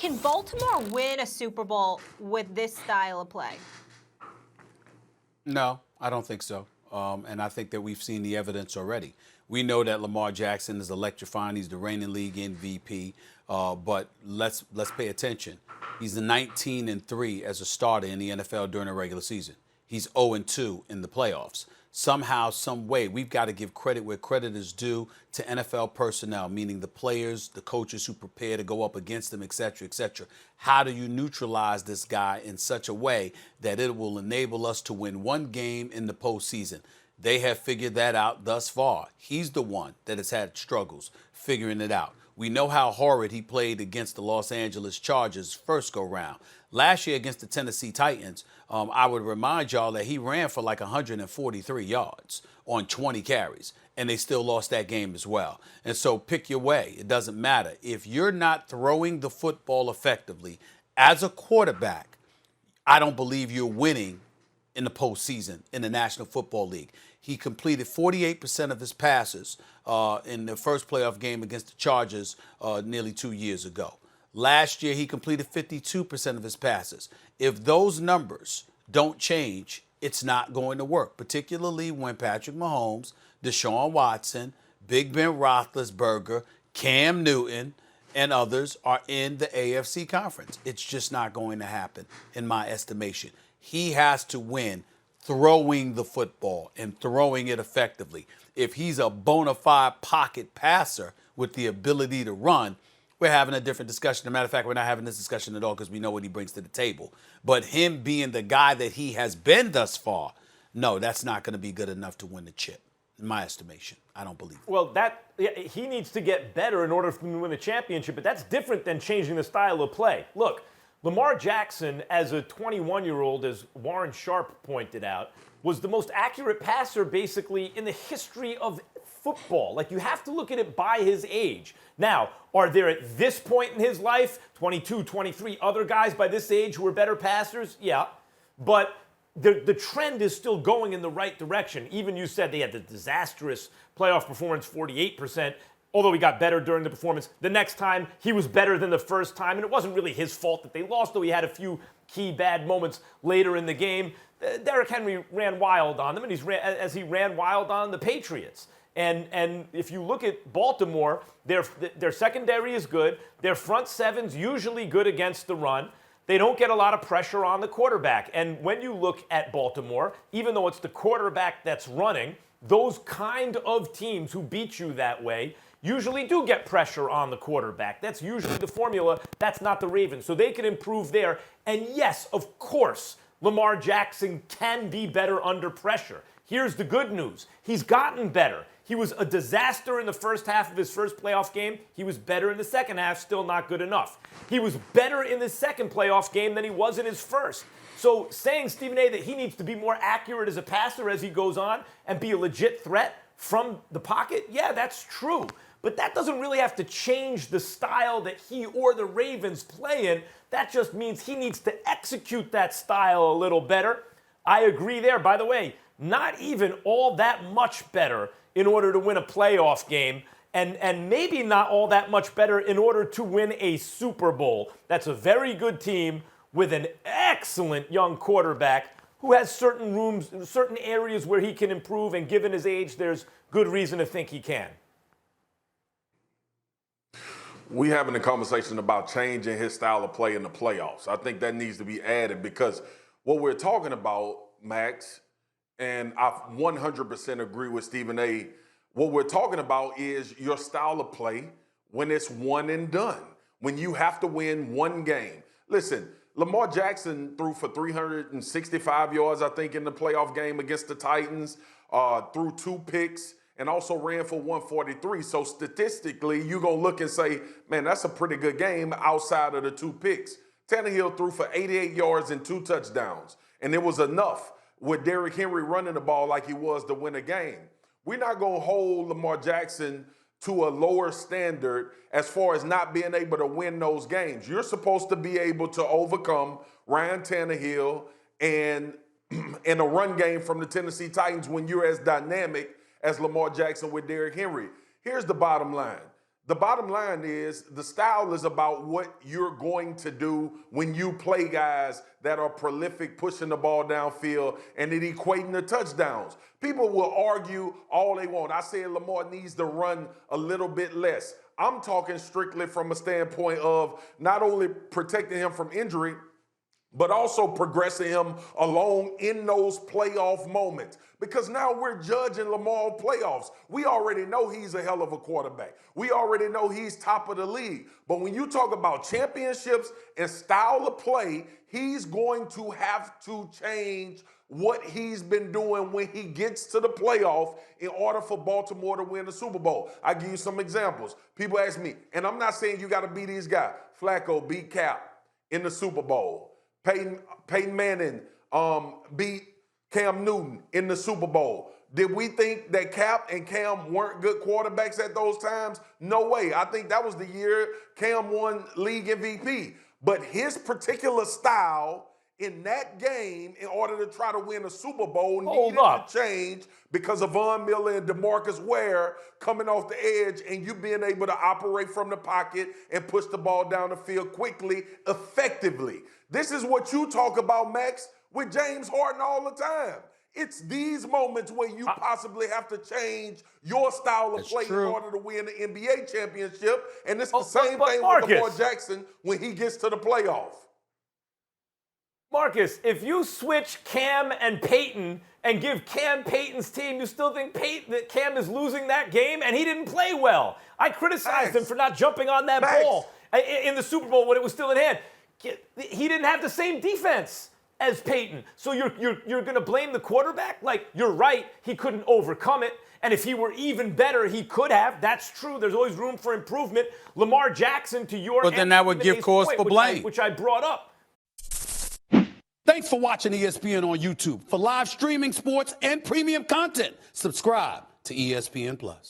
Can Baltimore win a Super Bowl with this style of play? No, I don't think so. And I think that we've seen the evidence already. We know that Lamar Jackson is electrifying. He's the reigning league MVP. But let's pay attention. He's the 19-3 as a starter in the NFL during the regular season. He's 0-2 in the playoffs. Somehow, some way, we've got to give credit where credit is due to NFL personnel, meaning the players, the coaches who prepare to go up against them, et cetera, et cetera. How do you neutralize this guy in such a way that it will enable us to win one game in the postseason? They have figured that out thus far. He's the one that has had struggles figuring it out. We know how horrid he played against the Los Angeles Chargers first go round. Last year against the Tennessee Titans, I would remind y'all that he ran for like 143 yards on 20 carries, and they still lost that game as well. And so pick your way. It doesn't matter. If you're not throwing the football effectively as a quarterback, I don't believe you're winning in the postseason in the National Football League. He completed 48% of his passes in the first playoff game against the Chargers nearly 2 years ago. Last year, he completed 52% of his passes. If those numbers don't change, it's not going to work, particularly when Patrick Mahomes, Deshaun Watson, Big Ben Roethlisberger, Cam Newton, and others are in the AFC conference. It's just not going to happen, in my estimation. He has to win throwing the football and throwing it effectively. If he's a bona fide pocket passer with the ability to run, we're having a different discussion. As a matter of fact, we're not having this discussion at all because we know what he brings to the table. But him being the guy that he has been thus far, no, that's not going to be good enough to win the chip, in my estimation. I don't believe it. Well, he needs to get better in order to win the championship, but that's different than changing the style of play. Look, Lamar Jackson, as a 21-year-old, as Warren Sharp pointed out, was the most accurate passer basically in the history of football. Like, you have to look at it by his age. Now, are there at this point in his life, 22, 23, other guys by this age who are better passers? Yeah. But the trend is still going in the right direction. Even you said they had the disastrous playoff performance, 48%. Although he got better during the performance, the next time he was better than the first time, and it wasn't really his fault that they lost, though he had a few key bad moments later in the game. Derrick Henry ran wild on them, and as he ran wild on the Patriots. And if you look at Baltimore, their secondary is good. Their front seven's usually good against the run. They don't get a lot of pressure on the quarterback. And when you look at Baltimore, even though it's the quarterback that's running, those kind of teams who beat you that way usually do get pressure on the quarterback. That's usually the formula. That's not the Ravens. So they can improve there. And yes, of course, Lamar Jackson can be better under pressure. Here's the good news. He's gotten better. He was a disaster in the first half of his first playoff game. He was better in the second half, still not good enough. He was better in the second playoff game than he was in his first. So saying, Stephen A., that he needs to be more accurate as a passer as he goes on and be a legit threat from the pocket, yeah, that's true. But that doesn't really have to change the style that he or the Ravens play in. That just means he needs to execute that style a little better. I agree there. By the way, not even all that much better in order to win a playoff game, and maybe not all that much better in order to win a Super Bowl. That's a very good team with an excellent young quarterback who has certain areas where he can improve, and given his age, there's good reason to think he can. We having a conversation about changing his style of play in the playoffs. I think that needs to be added because what we're talking about, Max, and I 100% agree with Stephen A. What we're talking about is your style of play when it's one and done, when you have to win one game. Listen, Lamar Jackson threw for 365 yards, I think, in the playoff game against the Titans, threw 2 picks, and also ran for 143. So statistically, you're going to look and say, man, that's a pretty good game outside of the 2 picks. Tannehill threw for 88 yards and 2 touchdowns, and it was enough with Derrick Henry running the ball like he was to win a game. We're not going to hold Lamar Jackson to a lower standard as far as not being able to win those games. You're supposed to be able to overcome Ryan Tannehill and in a run game from the Tennessee Titans when you're as dynamic as Lamar Jackson with Derrick Henry. Here's the bottom line. The bottom line is the style is about what you're going to do when you play guys that are prolific, pushing the ball downfield, and it equating to touchdowns. People will argue all they want. I said Lamar needs to run a little bit less. I'm talking strictly from a standpoint of not only protecting him from injury, but also progressing him along in those playoff moments. Because now we're judging Lamar playoffs. We already know he's a hell of a quarterback. We already know he's top of the league. But when you talk about championships and style of play, he's going to have to change what he's been doing when he gets to the playoff in order for Baltimore to win the Super Bowl. I give you some examples. People ask me, and I'm not saying you got to beat these guys. Flacco beat Cap in the Super Bowl. Peyton Manning beat Cam Newton in the Super Bowl. Did we think that Cap and Cam weren't good quarterbacks at those times? No way. I think that was the year Cam won league MVP. But his particular style in that game, in order to try to win a Super Bowl, needed to change because of Von Miller and DeMarcus Ware coming off the edge and you being able to operate from the pocket and push the ball down the field quickly, effectively. This is what you talk about, Max, with James Harden all the time. It's these moments where you possibly have to change your style of play in order to win the NBA championship. And it's the same thing with Lamar Jackson when he gets to the playoff. Marcus, if you switch Cam and Peyton and give Cam Peyton's team, you still think that Cam is losing that game? And he didn't play well. I criticized him for not jumping on that ball in the Super Bowl when it was still in hand. He didn't have the same defense as Peyton. So you're going to blame the quarterback? Like, you're right, he couldn't overcome it. And if he were even better, he could have. That's true. There's always room for improvement. Lamar Jackson, to your But then that would give cause for blame. Which I brought up. Thanks for watching ESPN on YouTube. For live streaming sports and premium content, subscribe to ESPN+.